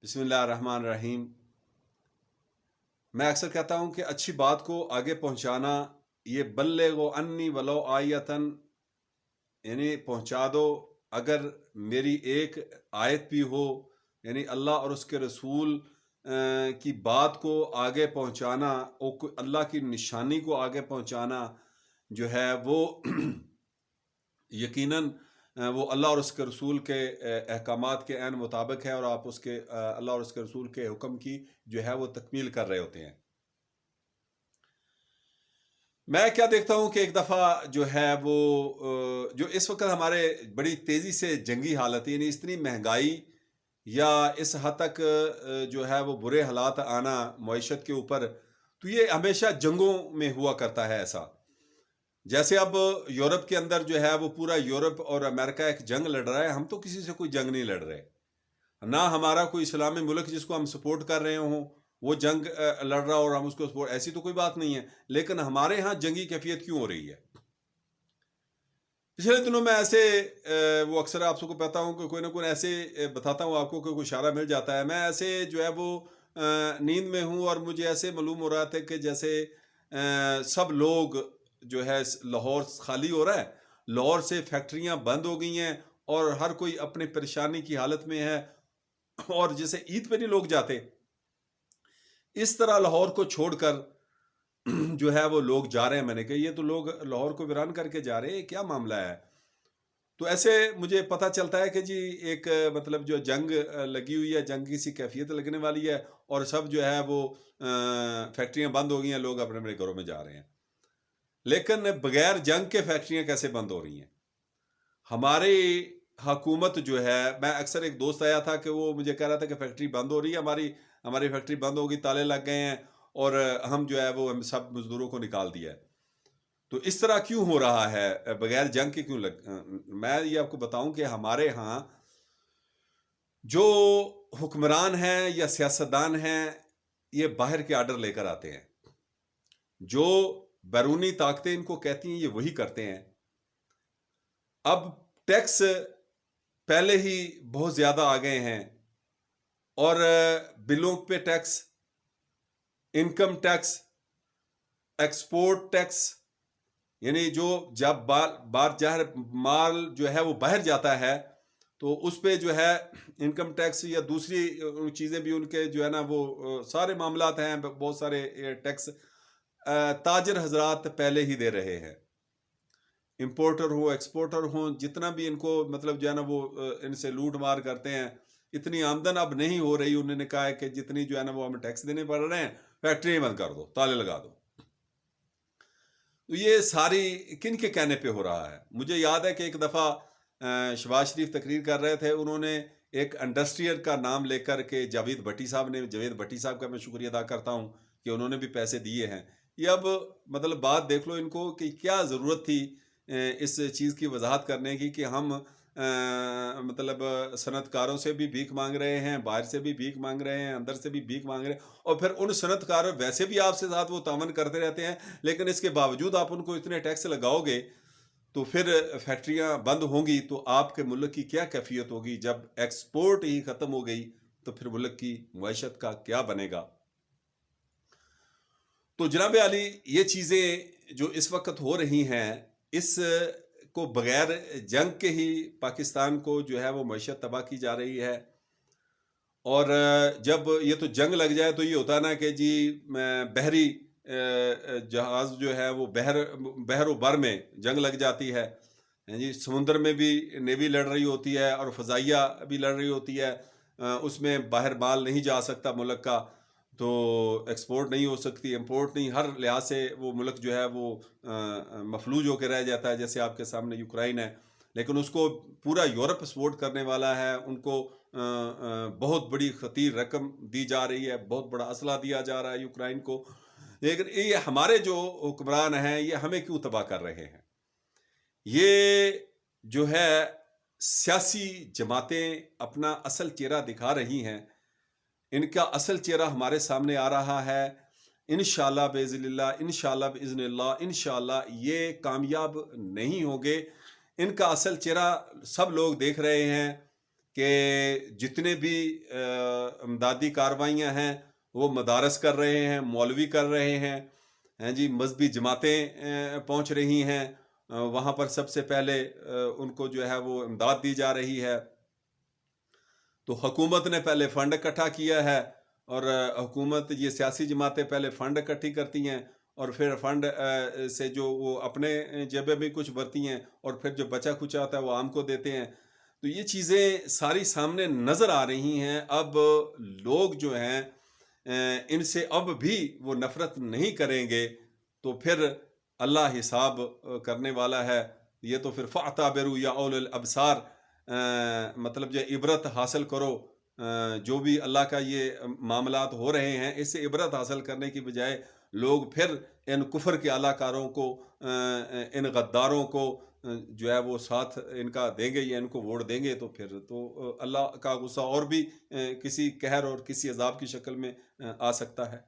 بسم اللہ الرحمن الرحیم۔ میں اکثر کہتا ہوں کہ اچھی بات کو آگے پہنچانا، یہ بلغوا انی ولو آیتن، یعنی پہنچا دو اگر میری ایک آیت بھی ہو، یعنی اللہ اور اس کے رسول کی بات کو آگے پہنچانا، اللہ کی نشانی کو آگے پہنچانا جو ہے وہ یقیناً وہ اللہ اور اس کے رسول کے احکامات کے عین مطابق ہے، اور آپ اس کے اللہ اور اس کے رسول کے حکم کی جو ہے وہ تکمیل کر رہے ہوتے ہیں۔ میں کیا دیکھتا ہوں کہ ایک دفعہ جو ہے وہ جو اس وقت ہمارے بڑی تیزی سے جنگی حالت ہے، یعنی اتنی مہنگائی یا اس حد تک جو ہے وہ برے حالات آنا معیشت کے اوپر، تو یہ ہمیشہ جنگوں میں ہوا کرتا ہے ایسا۔ جیسے اب یورپ کے اندر جو ہے وہ پورا یورپ اور امریکہ ایک جنگ لڑ رہا ہے، ہم تو کسی سے کوئی جنگ نہیں لڑ رہے، نہ ہمارا کوئی اسلامی ملک جس کو ہم سپورٹ کر رہے ہوں وہ جنگ لڑ رہا اور ہم اس کو سپورٹ، ایسی تو کوئی بات نہیں ہے۔ لیکن ہمارے ہاں جنگی کیفیت کیوں ہو رہی ہے؟ پچھلے دنوں میں ایسے وہ اکثر آپ کو پتا ہوں کہ کوئی نہ کوئی ایسے بتاتا ہوں آپ کو کہ کوئی اشارہ مل جاتا ہے، میں ایسے جو ہے وہ نیند میں ہوں اور مجھے ایسے معلوم ہو رہا تھا کہ جیسے سب لوگ جو ہے لاہور خالی ہو رہا ہے، لاہور سے فیکٹریاں بند ہو گئی ہیں اور ہر کوئی اپنی پریشانی کی حالت میں ہے، اور جیسے عید پہ نہیں لوگ جاتے اس طرح لاہور کو چھوڑ کر جو ہے وہ لوگ جا رہے ہیں۔ میں نے کہا یہ تو لوگ لاہور کو ویران کر کے جا رہے ہیں، کیا معاملہ ہے؟ تو ایسے مجھے پتہ چلتا ہے کہ جی ایک مطلب جو جنگ لگی ہوئی ہے، جنگ کی سی کیفیت لگنے والی ہے، اور سب جو ہے وہ فیکٹریاں بند ہو گئی ہیں، لوگ اپنے اپنے گھروں میں جا رہے ہیں۔ لیکن بغیر جنگ کے فیکٹریاں کیسے بند ہو رہی ہیں؟ ہماری حکومت جو ہے، میں اکثر ایک دوست آیا تھا کہ وہ مجھے کہہ رہا تھا کہ فیکٹری بند ہو رہی ہے، ہماری فیکٹری بند ہو گئی، تالے لگ گئے ہیں، اور ہم جو ہے وہ ہم سب مزدوروں کو نکال دیا ہے۔ تو اس طرح کیوں ہو رہا ہے؟ بغیر جنگ کے کیوں میں یہ آپ کو بتاؤں کہ ہمارے ہاں جو حکمران ہیں یا سیاستدان ہیں، یہ باہر کے آرڈر لے کر آتے ہیں، جو بیرونی طاقتیں ان کو کہتی ہیں یہ وہی کرتے ہیں۔ اب ٹیکس پہلے ہی بہت زیادہ آ گئے ہیں، اور بلوں پہ tax, income tax, export tax, یعنی جو جب مال جو ہے وہ باہر جاتا ہے تو اس پہ جو ہے انکم ٹیکس یا دوسری چیزیں بھی ان کے جو ہے نا وہ سارے معاملات ہیں، بہت سارے ٹیکس تاجر حضرات پہلے ہی دے رہے ہیں، امپورٹر ہو ایکسپورٹر ہوں، جتنا بھی ان کو مطلب جو ہے نا وہ ان سے لوٹ مار کرتے ہیں، اتنی آمدن اب نہیں ہو رہی۔ انہوں نے کہا ہے کہ جتنی جو ہے نا وہ ہمیں ٹیکس دینے پڑ رہے ہیں، فیکٹری بند کر دو، تالے لگا دو۔ تو یہ ساری کن کے کہنے پہ ہو رہا ہے؟ مجھے یاد ہے کہ ایک دفعہ شہباز شریف تقریر کر رہے تھے، انہوں نے ایک انڈسٹریل کا نام لے کر کے جاوید بھٹی صاحب کا میں شکریہ ادا کرتا ہوں کہ انہوں نے بھی پیسے دیے ہیں۔ یہ اب مطلب بات دیکھ لو ان کو کہ کیا ضرورت تھی اس چیز کی وضاحت کرنے کی کہ ہم مطلب صنعت کاروں سے بھی بھیک مانگ رہے ہیں، باہر سے بھی بھیک مانگ رہے ہیں، اندر سے بھی بھیک مانگ رہے ہیں، اور پھر ان صنعت کاروں ویسے بھی آپ سے ساتھ وہ تعاون کرتے رہتے ہیں، لیکن اس کے باوجود آپ ان کو اتنے ٹیکس لگاؤ گے تو پھر فیکٹریاں بند ہوں گی تو آپ کے ملک کی کیا کیفیت ہوگی؟ جب ایکسپورٹ ہی ختم ہو گئی تو پھر ملک کی معیشت کا کیا بنے گا؟ تو جناب علی، یہ چیزیں جو اس وقت ہو رہی ہیں، اس کو بغیر جنگ کے ہی پاکستان کو جو ہے وہ معیشت تباہ کی جا رہی ہے، اور جب یہ تو جنگ لگ جائے تو یہ ہوتا ہے نا کہ جی بحری جہاز جو ہے وہ بحر و بر میں جنگ لگ جاتی ہے، جی سمندر میں بھی نیوی لڑ رہی ہوتی ہے اور فضائیہ بھی لڑ رہی ہوتی ہے، اس میں باہر مال نہیں جا سکتا ملک کا، تو ایکسپورٹ نہیں ہو سکتی، امپورٹ نہیں، ہر لحاظ سے وہ ملک جو ہے وہ مفلوج ہو کے رہ جاتا ہے۔ جیسے آپ کے سامنے یوکرائن ہے، لیکن اس کو پورا یورپ سپورٹ کرنے والا ہے، ان کو بہت بڑی خطیر رقم دی جا رہی ہے، بہت بڑا اسلحہ دیا جا رہا ہے یوکرائن کو، لیکن یہ ہمارے جو حکمران ہیں یہ ہمیں کیوں تباہ کر رہے ہیں؟ یہ جو ہے سیاسی جماعتیں اپنا اصل چہرہ دکھا رہی ہیں، ان کا اصل چہرہ ہمارے سامنے آ رہا ہے۔ انشاءاللہ باذن اللہ، انشاءاللہ باذن اللہ، انشاءاللہ یہ کامیاب نہیں ہوں گے۔ ان کا اصل چہرہ سب لوگ دیکھ رہے ہیں کہ جتنے بھی امدادی کارروائیاں ہیں وہ مدارس کر رہے ہیں، مولوی کر رہے ہیں، ہیں جی، مذہبی جماعتیں پہنچ رہی ہیں، وہاں پر سب سے پہلے ان کو جو ہے وہ امداد دی جا رہی ہے۔ تو حکومت نے پہلے فنڈ اکٹھا کیا ہے، اور حکومت، یہ سیاسی جماعتیں پہلے فنڈ اکٹھی کرتی ہیں، اور پھر فنڈ سے جو وہ اپنے جیبیں بھی کچھ بھرتی ہیں، اور پھر جو بچا کھچا ہوتا ہے وہ عام کو دیتے ہیں۔ تو یہ چیزیں ساری سامنے نظر آ رہی ہیں۔ اب لوگ جو ہیں ان سے اب بھی وہ نفرت نہیں کریں گے، تو پھر اللہ حساب کرنے والا ہے۔ یہ تو پھر فَاعْتَبِرُوا یا اولو الابصار، مطلب جو عبرت حاصل کرو، جو بھی اللہ کا یہ معاملات ہو رہے ہیں اس سے عبرت حاصل کرنے کی بجائے لوگ پھر ان کفر کے اعلی کاروں کو، ان غداروں کو جو ہے وہ ساتھ ان کا دیں گے یا ان کو ووٹ دیں گے، تو پھر تو اللہ کا غصہ اور بھی کسی قہر اور کسی عذاب کی شکل میں آ سکتا ہے۔